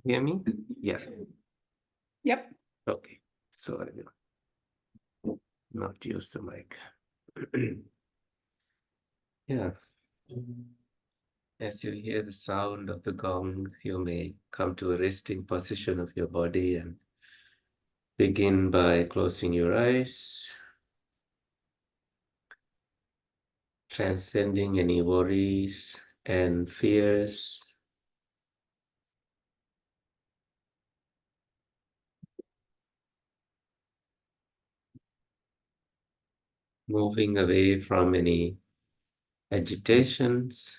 Hear me? Yeah. Yep. Okay. So I will not use the mic. Yeah. As you hear the sound of the gong, you may come to a resting position of your body and begin by closing your eyes, transcending any worries and fears, moving away from any agitations,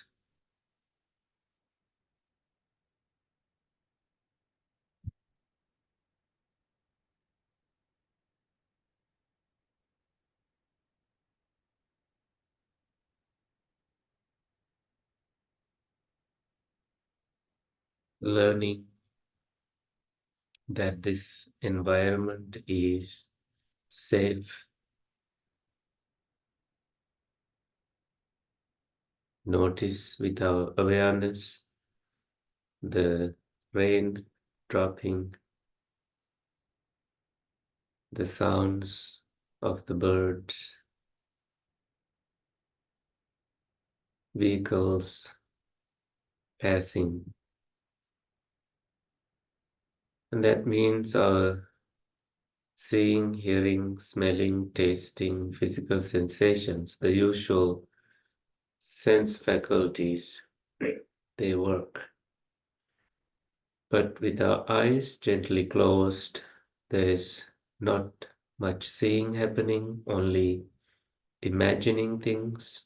learning that this environment is safe. Notice with our awareness the rain dropping, the sounds of the birds, vehicles passing. And that means our seeing, hearing, smelling, tasting, physical sensations, the usual sense faculties, they work. But with our eyes gently closed, there is not much seeing happening, only imagining things.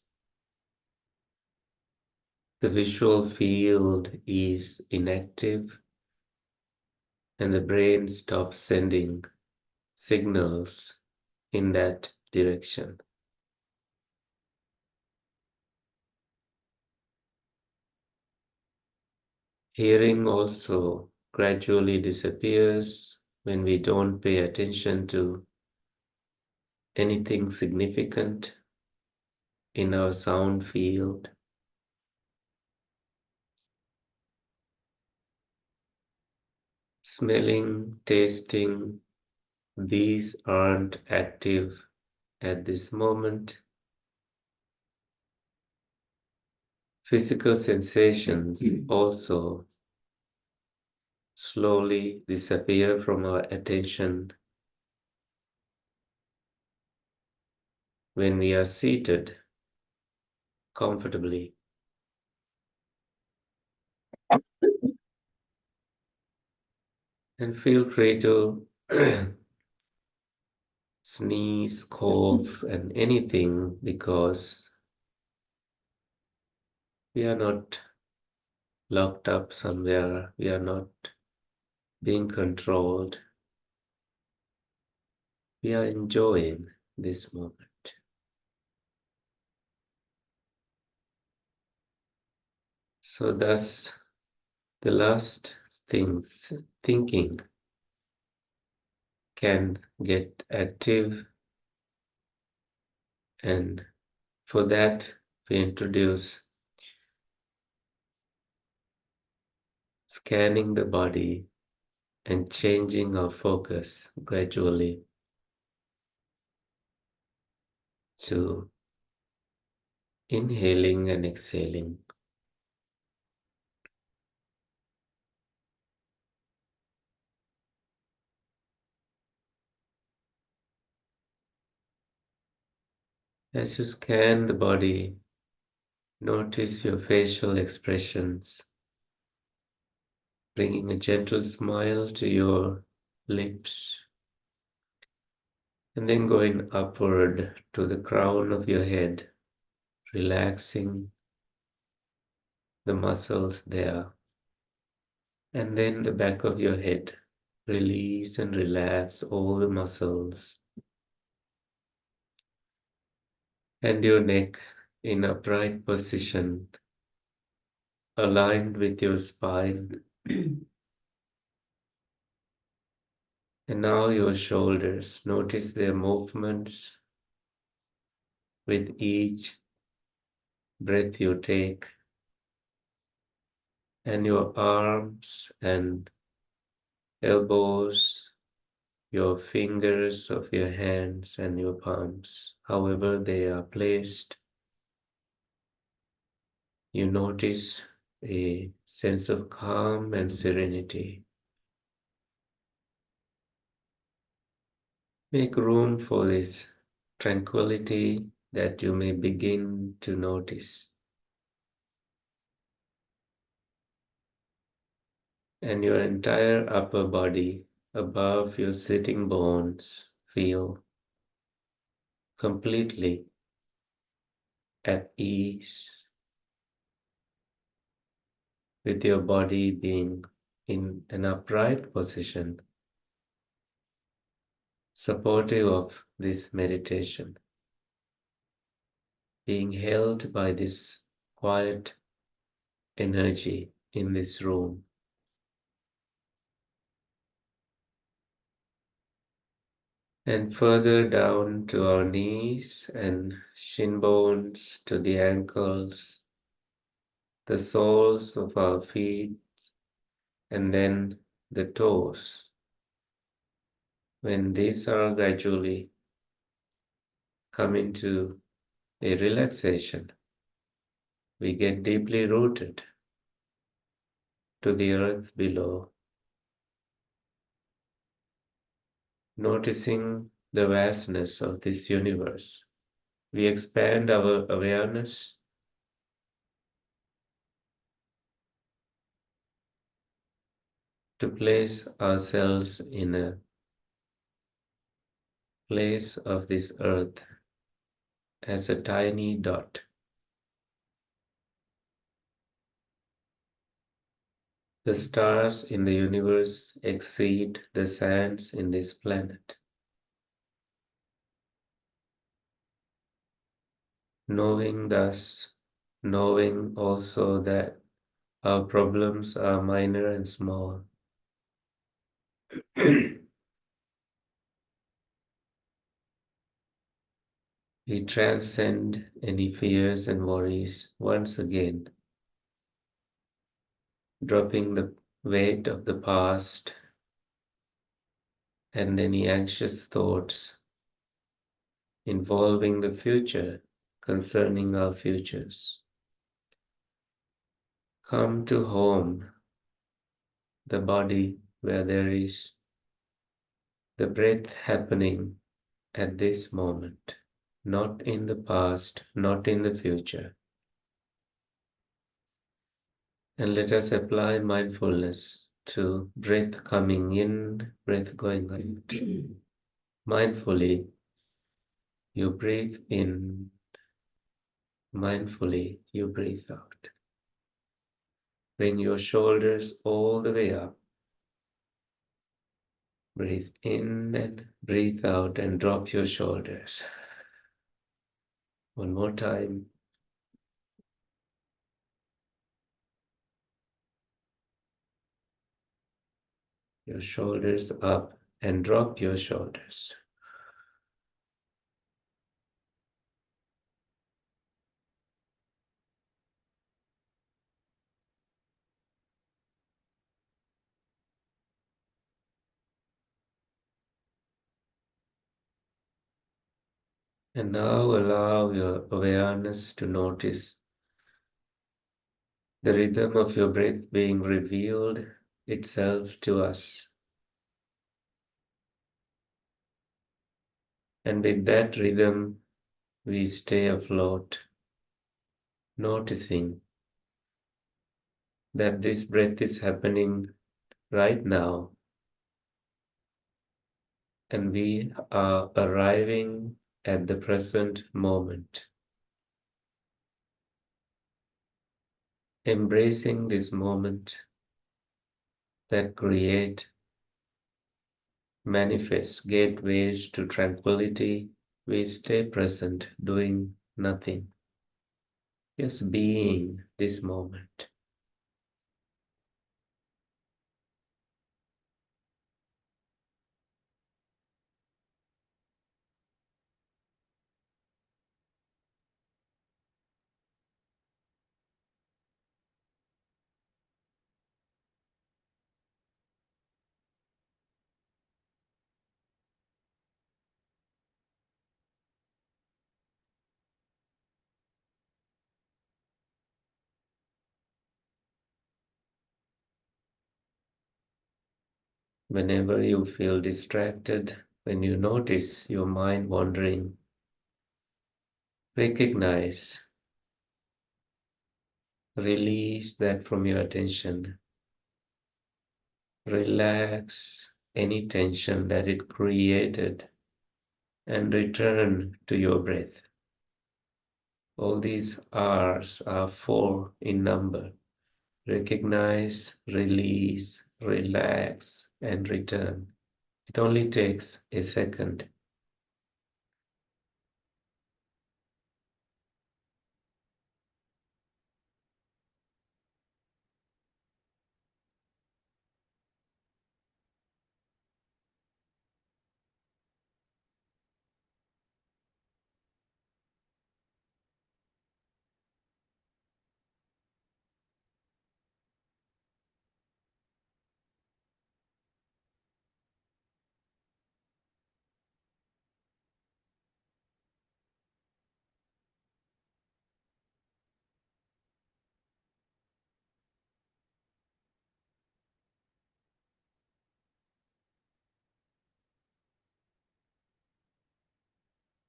The visual field is inactive and the brain stops sending signals in that direction. Hearing also gradually disappears when we don't pay attention to anything significant in our sound field. Smelling, tasting, these aren't active at this moment. Physical sensations also slowly disappear from our attention when we are seated comfortably. And feel free to sneeze, cough, and anything because we are not locked up somewhere, we are not being controlled, we are enjoying this moment. So, thus, the last things thinking can get active, and for that, we introduce scanning the body and changing our focus gradually to inhaling and exhaling. As you scan the body, notice your facial expressions, bringing a gentle smile to your lips, and then going upward to the crown of your head, relaxing the muscles there, and then the back of your head. Release and relax all the muscles, and your neck in upright position, aligned with your spine. And now your shoulders, notice their movements with each breath you take, and your arms and elbows, your fingers of your hands and your palms, however they are placed. You notice a sense of calm and serenity. Make room for this tranquility that you may begin to notice. And your entire upper body above your sitting bones feel completely at ease, with your body being in an upright position, supportive of this meditation, being held by this quiet energy in this room. And further down to our knees and shin bones, to the ankles, the soles of our feet, and then the toes. When these are gradually come into a relaxation, we get deeply rooted to the earth below, noticing the vastness of this universe. We expand our awareness to place ourselves in a place of this earth as a tiny dot. The stars in the universe exceed the sands in this planet. Knowing thus, knowing also that our problems are minor and small. We transcend any fears and worries once again, dropping the weight of the past and any anxious thoughts involving the future, concerning our futures. Come to home, the body where there is the breath happening at this moment, not in the past, not in the future. And let us apply mindfulness to breath coming in, breath going out. Mindfully, you breathe in, mindfully, you breathe out. Bring your shoulders all the way up. Breathe in and breathe out and drop your shoulders. One more time. Your shoulders up and drop your shoulders. And now allow your awareness to notice the rhythm of your breath being revealed itself to us. And with that rhythm, we stay afloat, noticing that this breath is happening right now, and we are arriving at the present moment, embracing this moment that create manifest gateways to tranquility. We stay present, doing nothing, just being this moment. Whenever you feel distracted, when you notice your mind wandering, recognize, release that from your attention. Relax any tension that it created and return to your breath. All these R's are four in number. Recognize, release, relax, and return. It only takes a second.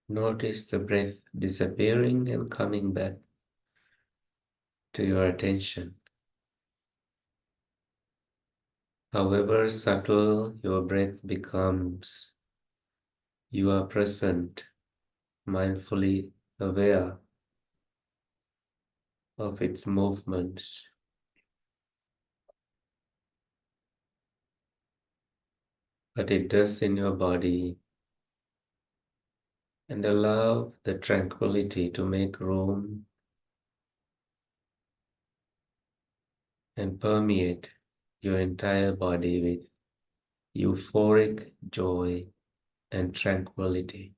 Notice the breath disappearing and coming back to your attention. However subtle your breath becomes, you are present, mindfully aware of its movements. What it does in your body, and allow the tranquility to make room and permeate your entire body with euphoric joy and tranquility.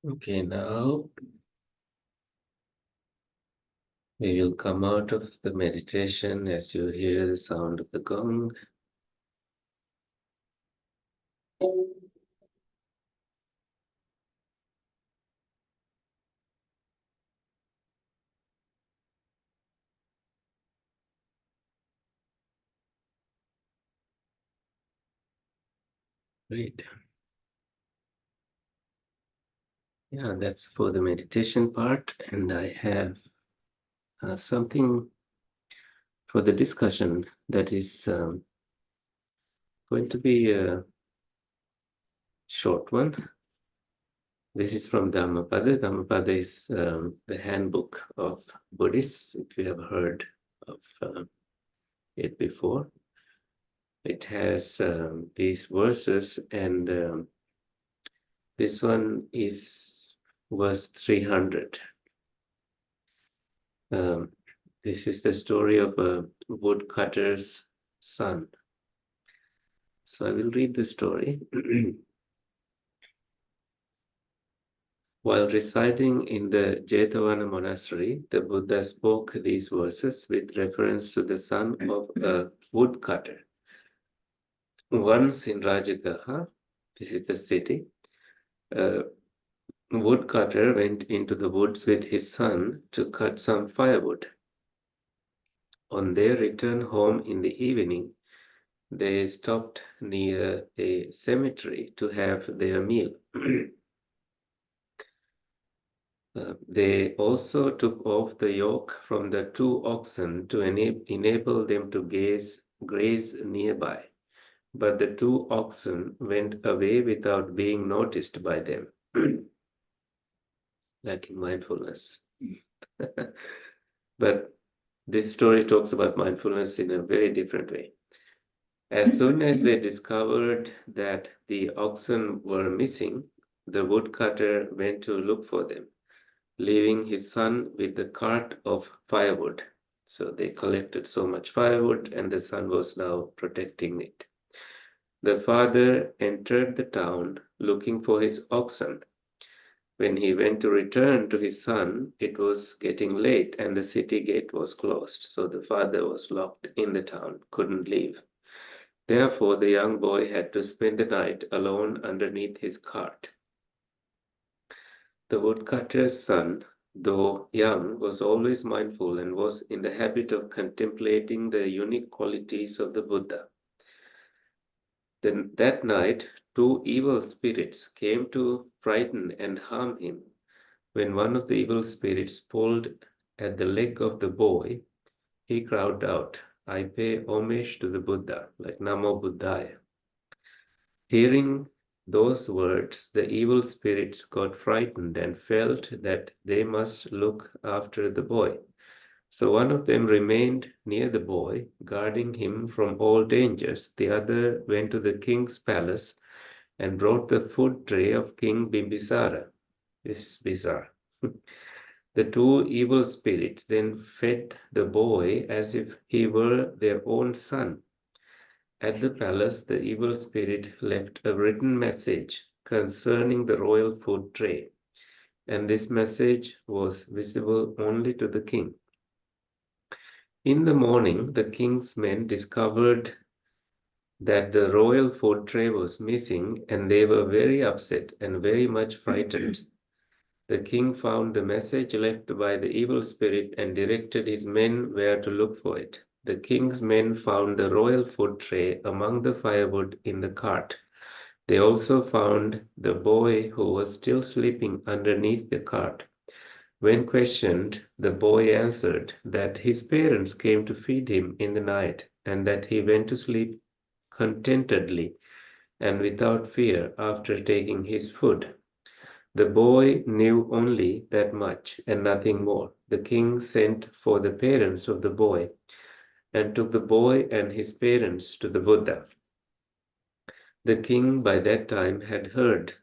Okay, now we will come out of the meditation as you hear the sound of the gong. Great. Yeah, that's for the meditation part. And I have something for the discussion that is going to be a short one. This is from Dhammapada. Dhammapada is the handbook of Buddhists, if you have heard of it before. It has these verses, and this one is verse 300. Um, this is the story of a woodcutter's son. So I will read the story. While residing in the Jetavana monastery, the Buddha spoke these verses with reference to the son of a woodcutter. Once in Rajagaha, this is the city, a woodcutter went into the woods with his son to cut some firewood. On their return home in the evening, they stopped near a cemetery to have their meal. They also took off the yoke from the two oxen to enable them to graze nearby. But the two oxen went away without being noticed by them, lacking mindfulness. But this story talks about mindfulness in a very different way. As soon as they discovered that the oxen were missing, the woodcutter went to look for them, leaving his son with the cart of firewood. So they collected so much firewood, and the son was now protecting it. The father entered the town looking for his oxen. When he went to return to his son, it was getting late and the city gate was closed. So the father was locked in the town, couldn't leave. Therefore, the young boy had to spend the night alone underneath his cart. The woodcutter's son, though young, was always mindful and was in the habit of contemplating the unique qualities of the Buddha. Then that night, two evil spirits came to frighten and harm him. When one of the evil spirits pulled at the leg of the boy, he cried out, "I pay homage to the Buddha," like Namo Buddhaya. Hearing those words, the evil spirits got frightened and felt that they must look after the boy. So one of them remained near the boy, guarding him from all dangers. The other went to the king's palace and brought the food tray of King Bimbisara. This is bizarre. The two evil spirits then fed the boy as if he were their own son. At the palace, the evil spirit left a written message concerning the royal food tray, and this message was visible only to the king. In the morning, the king's men discovered that the royal food tray was missing, and they were very upset and very much frightened. The king found the message left by the evil spirit and directed his men where to look for it. The king's men found the royal food tray among the firewood in the cart. They also found the boy who was still sleeping underneath the cart. When questioned, the boy answered that his parents came to feed him in the night and that he went to sleep contentedly and without fear after taking his food. The boy knew only that much and nothing more. The king sent for the parents of the boy and took the boy and his parents to the Buddha. The king by that time had heard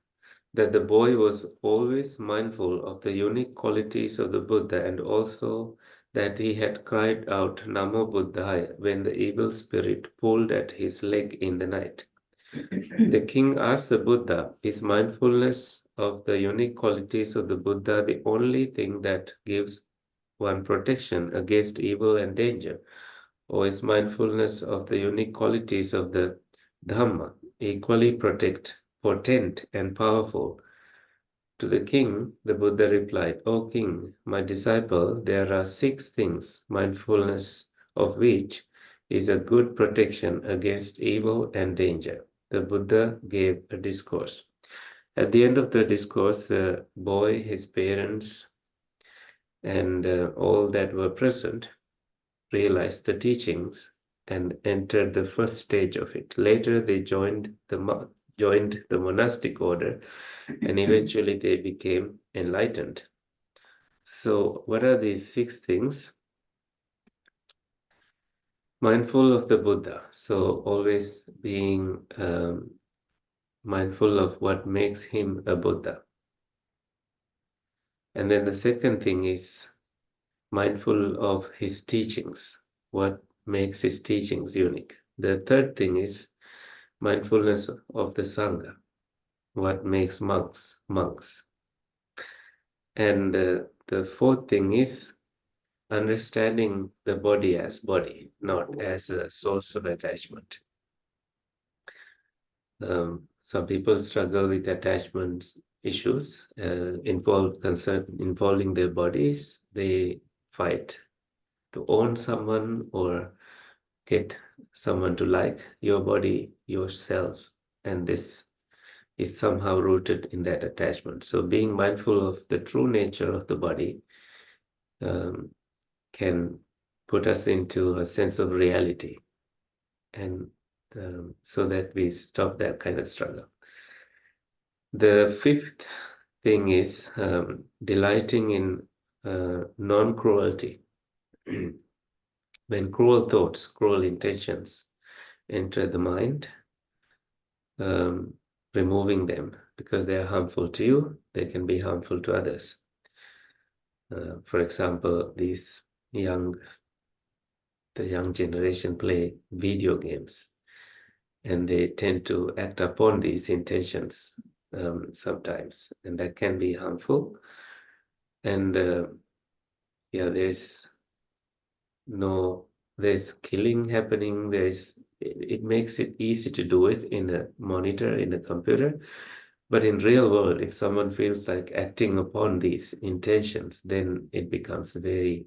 that the boy was always mindful of the unique qualities of the Buddha and also that he had cried out Namo Buddhaya when the evil spirit pulled at his leg in the night. The king asked the Buddha, is mindfulness of the unique qualities of the Buddha the only thing that gives one protection against evil and danger? Or is mindfulness of the unique qualities of the Dhamma equally potent and powerful? To the king, the Buddha replied, O king, my disciple, there are 6 things, mindfulness of which is a good protection against evil and danger. The Buddha gave a discourse. At the end of the discourse, the boy, his parents, and all that were present realized the teachings and entered the first stage of it. Later, they joined the monastic order, and eventually they became enlightened. So, what are these 6 things? Mindful of the Buddha. So, always being mindful of what makes him a Buddha. And then the second thing is mindful of his teachings, what makes his teachings unique. The third thing is mindfulness of the Sangha, what makes monks monks. And the fourth thing is understanding the body as body, not as a source of attachment. Some people struggle with attachment issues involving their bodies. They fight to own someone or get someone to like your body, yourself, and this is somehow rooted in that attachment. So being mindful of the true nature of the body um, can put us into a sense of reality, and so that we stop that kind of struggle. The fifth thing is delighting in non-cruelty. When cruel thoughts, cruel intentions enter the mind, um, removing them because they are harmful to you, they can be harmful to others. For example, the young generation play video games, and they tend to act upon these intentions sometimes, and that can be harmful. And yeah, there's killing happening. It makes it easy to do it in a monitor, in a computer. But in real world, if someone feels like acting upon these intentions, then it becomes very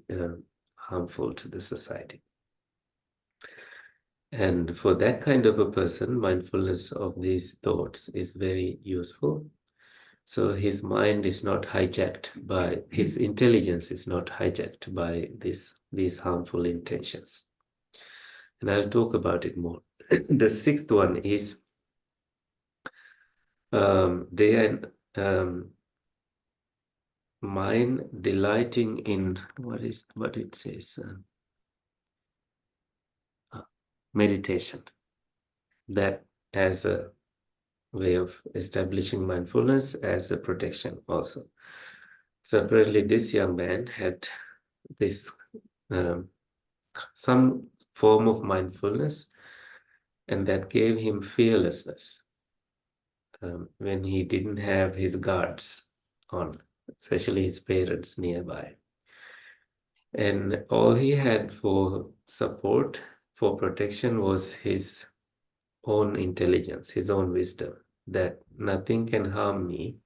harmful to the society. And for that kind of a person, mindfulness of these thoughts is very useful. So his mind is not hijacked by, his intelligence is not hijacked by these harmful intentions. And I'll talk about it more. The sixth one is mind delighting in what it says, meditation. That as a way of establishing mindfulness as a protection also. So apparently this young man had this some form of mindfulness, and that gave him fearlessness when he didn't have his guards on, especially his parents nearby. And all he had for support, for protection, was his own intelligence, his own wisdom, that nothing can harm me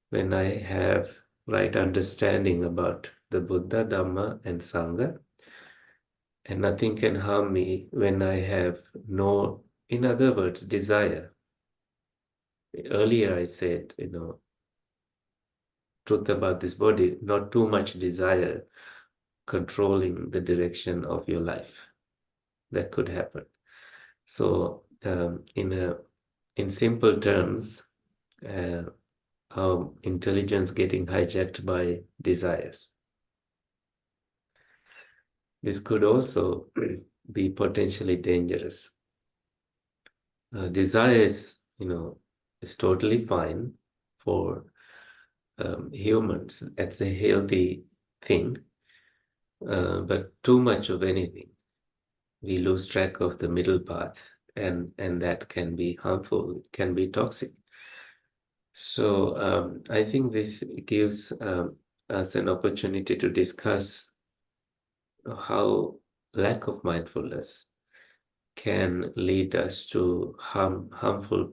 when I have right understanding about the Buddha, Dhamma, and Sangha. And nothing can harm me when I have no, in other words, desire. Earlier I said, truth about this body, not too much desire controlling the direction of your life. That could happen. So in simple terms, our intelligence getting hijacked by desires. This could also be potentially dangerous. Desire is totally fine for humans. That's a healthy thing. But too much of anything, we lose track of the middle path, and that can be harmful, can be toxic. So I think this gives us an opportunity to discuss how lack of mindfulness can lead us to harmful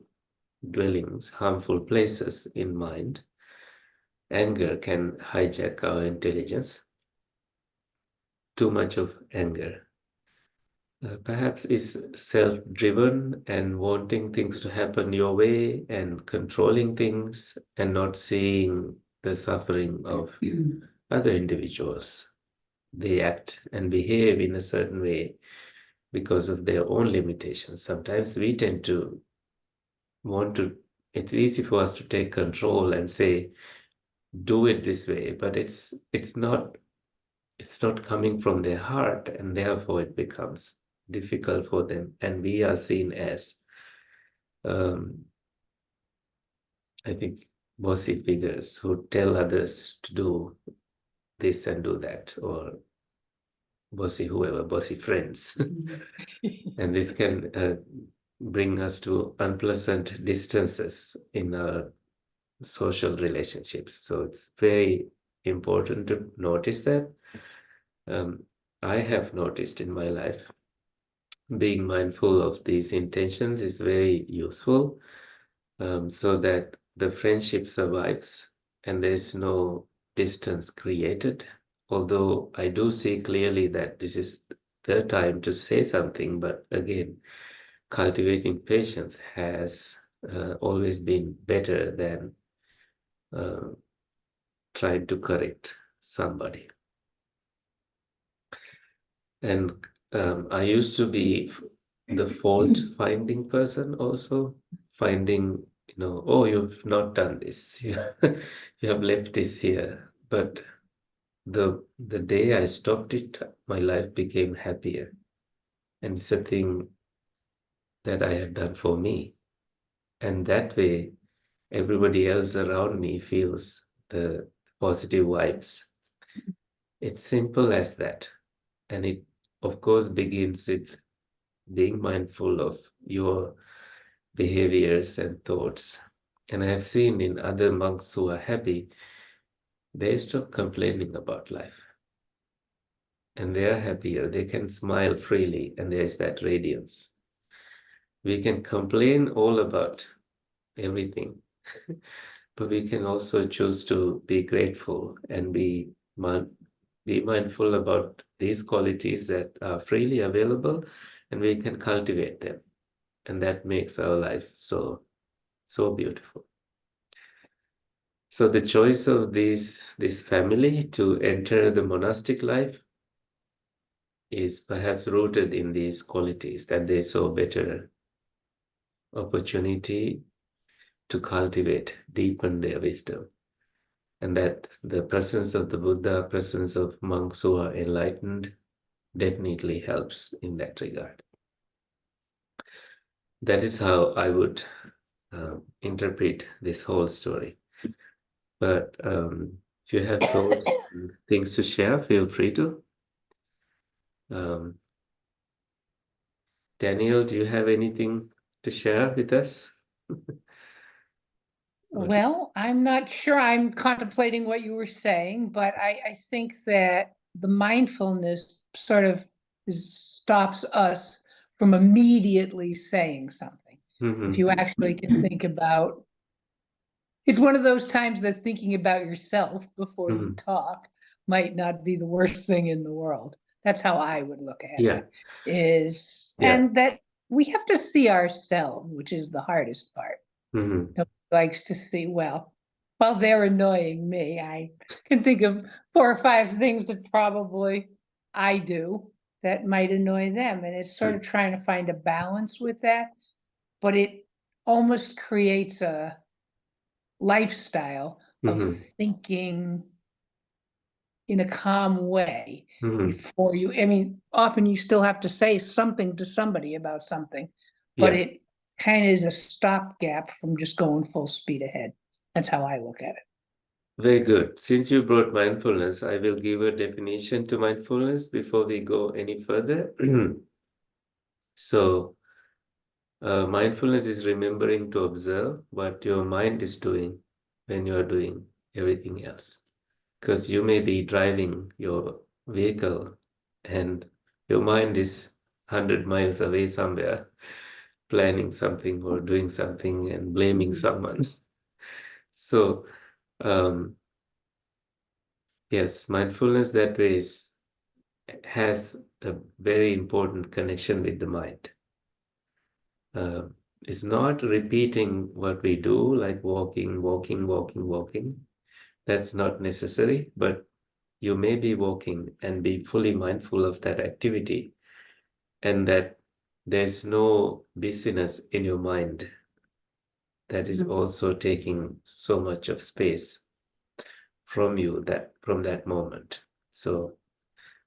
dwellings, harmful places in mind. Anger can hijack our intelligence. Too much of anger perhaps is self-driven and wanting things to happen your way and controlling things and not seeing the suffering of other individuals. They act and behave in a certain way because of their own limitations. Sometimes we tend to want to, it's easy for us to take control and say, do it this way, but it's not coming from their heart, and therefore it becomes difficult for them. And we are seen as, um, I think, bossy figures who tell others to do this and do that, or bossy whoever, bossy friends. And this can bring us to unpleasant distances in our social relationships. So it's very important to notice that. Um, I have noticed in my life being mindful of these intentions is very useful, so that the friendship survives and there's no distance created. Although I do see clearly that this is the time to say something, but again, cultivating patience has always been better than uh, trying to correct somebody. And I used to be the fault finding person also, finding, oh, you've not done this. You have left this here. But the day I stopped it, my life became happier. And it's a thing that I have done for me. And that way, everybody else around me feels the positive vibes. It's simple as that. And it, of course, begins with being mindful of your behaviors and thoughts. And I have seen in other monks who are happy, they stop complaining about life and they are happier. They can smile freely, and there's that radiance. We can complain all about everything, but we can also choose to be grateful and be mindful about these qualities that are freely available, and we can cultivate them. And that makes our life so beautiful. So the choice of this family to enter the monastic life is perhaps rooted in these qualities, that they saw better opportunity to cultivate, deepen their wisdom, and that the presence of the Buddha, presence of monks who are enlightened, definitely helps in that regard. That is how I would interpret this whole story. But if you have thoughts and things to share, feel free to. Um, Daniel, do you have anything to share with us? Well, I'm not sure. I'm contemplating what you were saying, but I think that the mindfulness sort of stops us from immediately saying something. If you actually can think about, it's one of those times that thinking about yourself before you talk might not be the worst thing in the world. That's how I would look at Yeah, it, is, yeah. and that we have to see ourselves, which is the hardest part. Nobody likes to see, well, while they're annoying me, I can think of 4 or 5 things that probably I do that might annoy them. And it's sort of trying to find a balance with that. But it almost creates a lifestyle of thinking in a calm way before you, I mean, often you still have to say something to somebody about something, but Yeah, it kind of is a stopgap from just going full speed ahead. That's how I look at it. very good. Since you brought mindfulness, I will give a definition to mindfulness before we go any further. So, Mindfulness is remembering to observe what your mind is doing when you are doing everything else. Because you may be driving your vehicle and your mind is 100 miles away somewhere, planning something or doing something and blaming someone. So, um, yes, mindfulness that way has a very important connection with the mind. Uh, it's not repeating what we do, like walking. That's not necessary, but you may be walking and be fully mindful of that activity, and that there's no busyness in your mind that is also taking so much of space from you from that moment. So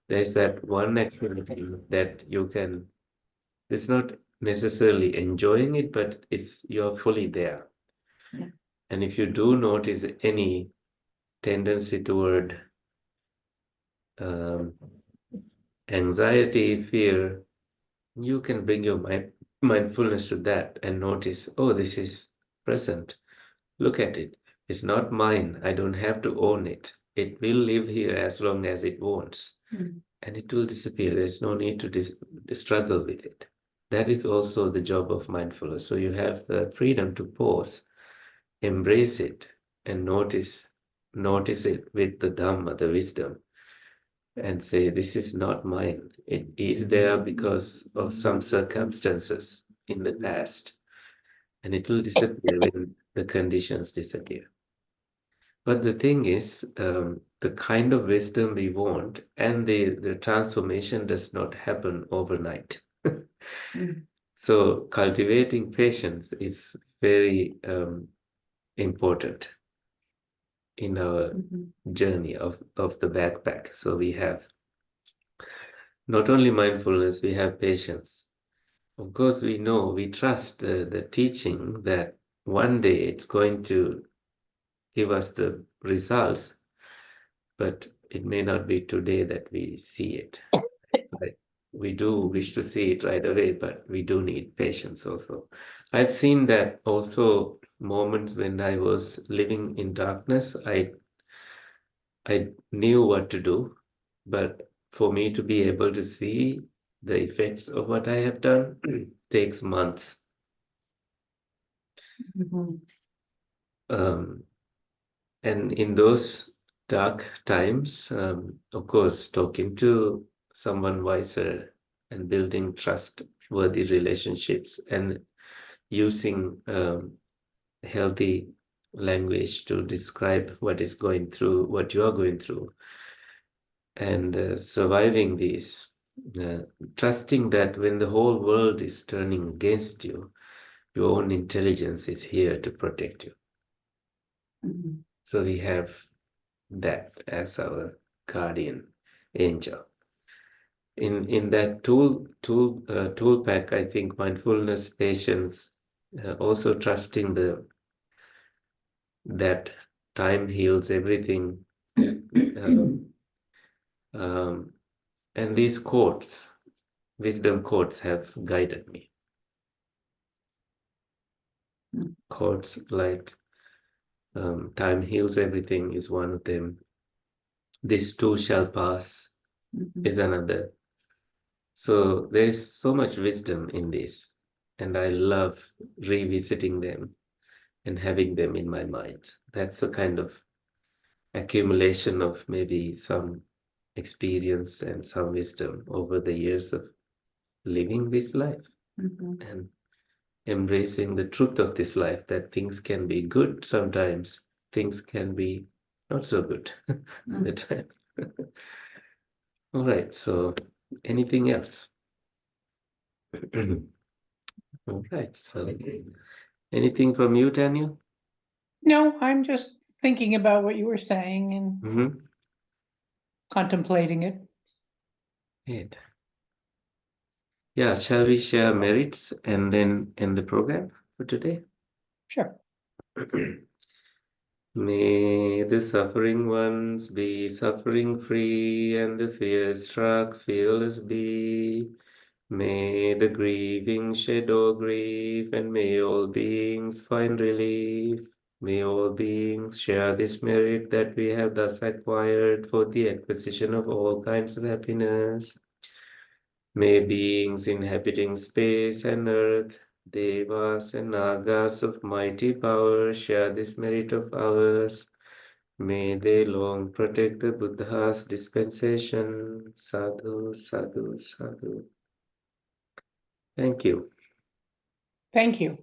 there's that one activity that you can, it's not necessarily enjoying it, but you're fully there. Yeah. And if you do notice any tendency toward um, anxiety, fear, you can bring your mindfulness to that and notice, oh, this is present. Look at it. It's not mine. I don't have to own it. It will live here as long as it wants, and it will disappear. There's no need to struggle with it. That is also the job of mindfulness. So you have the freedom to pause, embrace it, and notice it with the Dhamma, the wisdom, and say, this is not mine. It is there because of some circumstances in the past, and it will disappear when the conditions disappear. But the thing is, the kind of wisdom we want and the transformation does not happen overnight. So cultivating patience is very important in our journey of the backpack. So we have not only mindfulness, we have patience. Of course, we trust the teaching that one day it's going to give us the results, but it may not be today that we see it. Right? We do wish to see it right away, but we do need patience also. I've seen that also moments when I was living in darkness, I knew what to do, but for me to be able to see the effects of what I have done takes months. Um, and in those dark times, of course, talking to someone wiser and building trustworthy relationships and using healthy language to describe what you are going through, and surviving these, uh, trusting that when the whole world is turning against you, your own intelligence is here to protect you. So we have that as our guardian angel. In that tool pack, I think mindfulness, patience, also trusting that time heals everything. um, um, and these quotes, wisdom quotes, have guided me. Quotes like time heals everything is one of them. This too shall pass is another. So there is so much wisdom in this, and I love revisiting them and having them in my mind. That's a kind of accumulation of maybe some experience and some wisdom over the years of living this life and embracing the truth of this life, that things can be good sometimes, things can be not so good at times. All right, so anything else? All right, so anything from you, Daniel? No, I'm just thinking about what you were saying and contemplating it. Great. Yeah, shall we share merits and then end the program for today? Sure. May the suffering ones be suffering free, and the fear struck fearless be. May the grieving shed all grief, and may all beings find relief. May all beings share this merit that we have thus acquired for the acquisition of all kinds of happiness. May beings inhabiting space and earth, devas and nagas of mighty power, share this merit of ours. May they long protect the Buddha's dispensation. Sadhu, sadhu, sadhu. Thank you. Thank you.